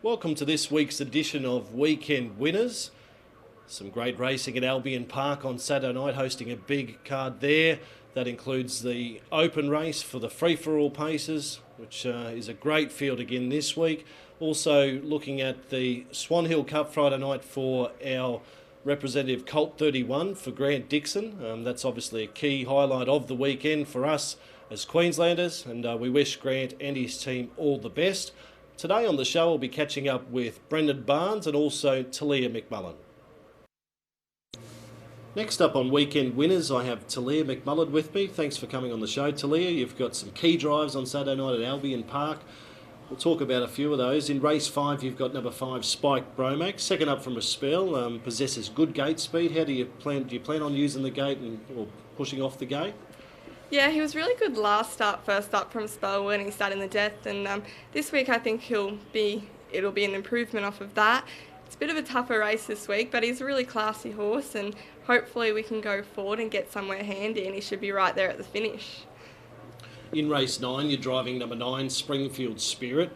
Welcome to this week's edition of Weekend Winners. Some great racing at Albion Park on Saturday night, hosting a big card there. That includes the open race for the free-for-all paces, which is a great field again this week. Also looking at the Swan Hill Cup Friday night for our representative Colt 31 for Grant Dixon. That's obviously a key highlight of the weekend for us as Queenslanders, and we wish Grant and his team all the best. Today on the show we'll be catching up with Brennan Barnes and also Talia McMullen. Next up on Weekend Winners, I have Talia McMullen with me. Thanks for coming on the show, Talia. You've got some key drives on Saturday night at Albion Park. We'll talk about a few of those. In race 5, you've got number 5, Spike Bromack. Second up from a spell, possesses good gate speed. How do you plan on using the gate or pushing off the gate? Yeah, he was really good last start, first up from spell when he started in the death, and this week I think it'll be an improvement off of that. It's a bit of a tougher race this week, but he's a really classy horse, and hopefully we can go forward and get somewhere handy, and he should be right there at the finish. In race 9, you're driving number 9, Springfield Spirit.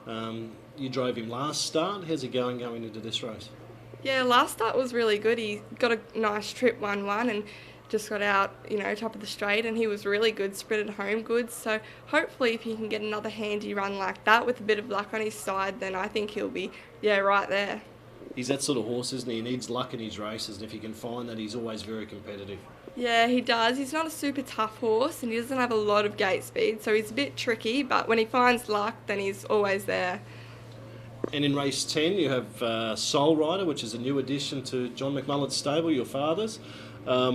You drove him last start. How's he going into this race? Yeah, last start was really good. He got a nice trip 1-1 and just got out, top of the straight, and he was really good, sprinted home good. So hopefully if he can get another handy run like that with a bit of luck on his side, then I think he'll be, right there. He's that sort of horse, isn't he? He needs luck in his races, and if he can find that, he's always very competitive. Yeah, he does. He's not a super tough horse, and he doesn't have a lot of gate speed, so he's a bit tricky, but when he finds luck, then he's always there. And in race 10, you have Soul Rider, which is a new addition to John McMullen's stable, your father's. How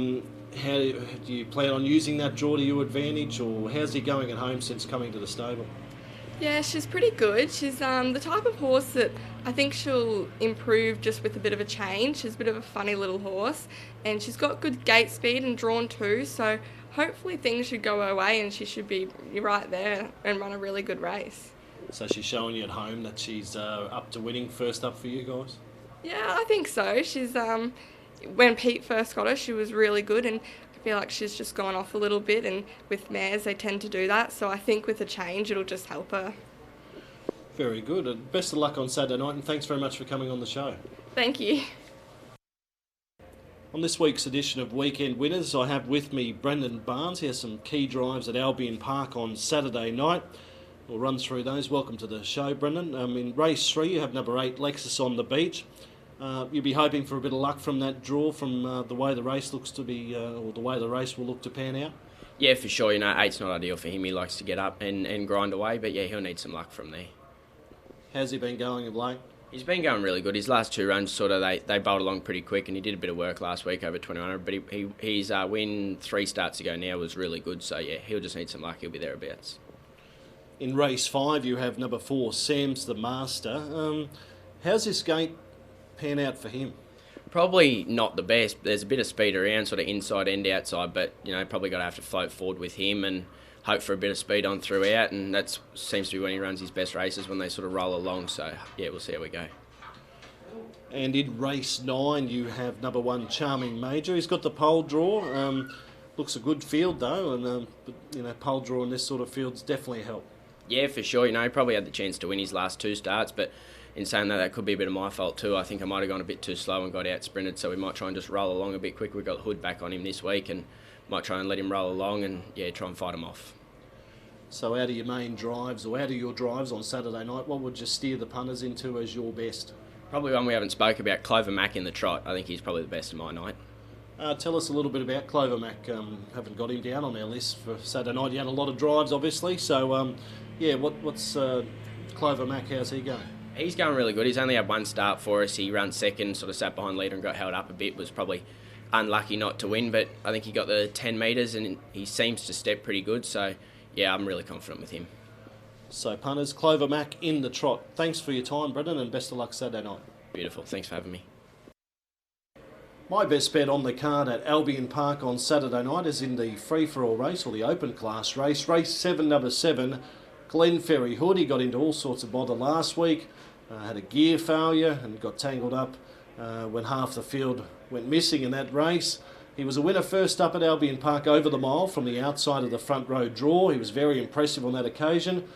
do you plan on using that draw to your advantage, or how's he going at home since coming to the stable? Yeah, she's pretty good. She's the type of horse that I think she'll improve just with a bit of a change. She's a bit of a funny little horse, and she's got good gate speed and drawn too, so hopefully things should go her way and she should be right there and run a really good race. So she's showing you at home that she's up to winning first up for you guys? Yeah, I think so. She's when Pete first got her, she was really good, and I feel like she's just gone off a little bit, and with mares they tend to do that, so I think with a change it'll just help her. Very good, and best of luck on Saturday night, and thanks very much for coming on the show. Thank you. On this week's edition of Weekend Winners, I have with me Brennan Barnes. He has some key drives at Albion Park on Saturday night. We'll run through those. Welcome to the show, Brennan. In race 3, you have number 8, Lexus on the Beach. You'll be hoping for a bit of luck from that draw, from the way the race looks to be, or the way the race will look to pan out? Yeah, for sure. 8's not ideal for him. He likes to get up and grind away, but yeah, he'll need some luck from there. How's he been going of late? He's been going really good. His last 2 runs, they bowled along pretty quick, and he did a bit of work last week over 2100, but his win 3 starts ago now was really good, so yeah, he'll just need some luck. He'll be thereabouts. In race 5, you have number 4, Sam's the Master. How's this gate pan out for him? Probably not the best. There's a bit of speed around, sort of inside and outside, but probably got to have to float forward with him and hope for a bit of speed on throughout, and that seems to be when he runs his best races, when they sort of roll along. So yeah, we'll see how we go. And in race 9, you have number 1, Charming Major. He's got the pole draw. Looks a good field though, and pole draw in this sort of field's definitely a help. Yeah, for sure. He probably had the chance to win his last 2 starts, but in saying that could be a bit of my fault too. I think I might have gone a bit too slow and got out sprinted, so we might try and just roll along a bit quick. We've got the hood back on him this week and might try and let him roll along and try and fight him off. So out of your main drives, or out of your drives on Saturday night, what would you steer the punters into as your best? Probably one we haven't spoke about, Clover Mac in the trot. I think he's probably the best of my night. Tell us a little bit about Clover Mac. Haven't got him down on our list for Saturday night. You had a lot of drives, obviously. So, what's Clover Mac? How's he going? He's going really good. He's only had 1 start for us. He ran second, sort of sat behind leader and got held up a bit. Was probably unlucky not to win, but I think he got the 10 metres and he seems to step pretty good. So, yeah, I'm really confident with him. So, punters, Clover Mac in the trot. Thanks for your time, Brendan, and best of luck Saturday night. Beautiful. Thanks for having me. My best bet on the card at Albion Park on Saturday night is in the free-for-all race, or the open class race. Race 7, number 7, Glen Ferry Hood. He got into all sorts of bother last week. had a gear failure and got tangled up when half the field went missing in that race. He was a winner first up at Albion Park over the mile from the outside of the front row draw. He was very impressive on that occasion.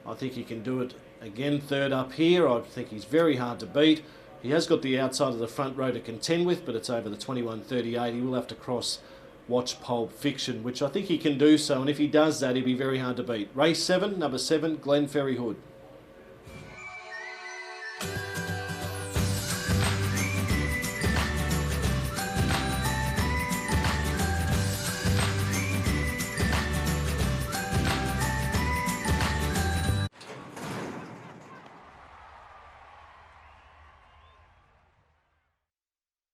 I think he can do it again third up here. I think he's very hard to beat. He has got the outside of the front row to contend with, but it's over the 21.38. He will have to cross Watch Pulp Fiction, which I think he can do so, and if he does that, he'll be very hard to beat. Race 7, number 7, Glen Ferry Hood.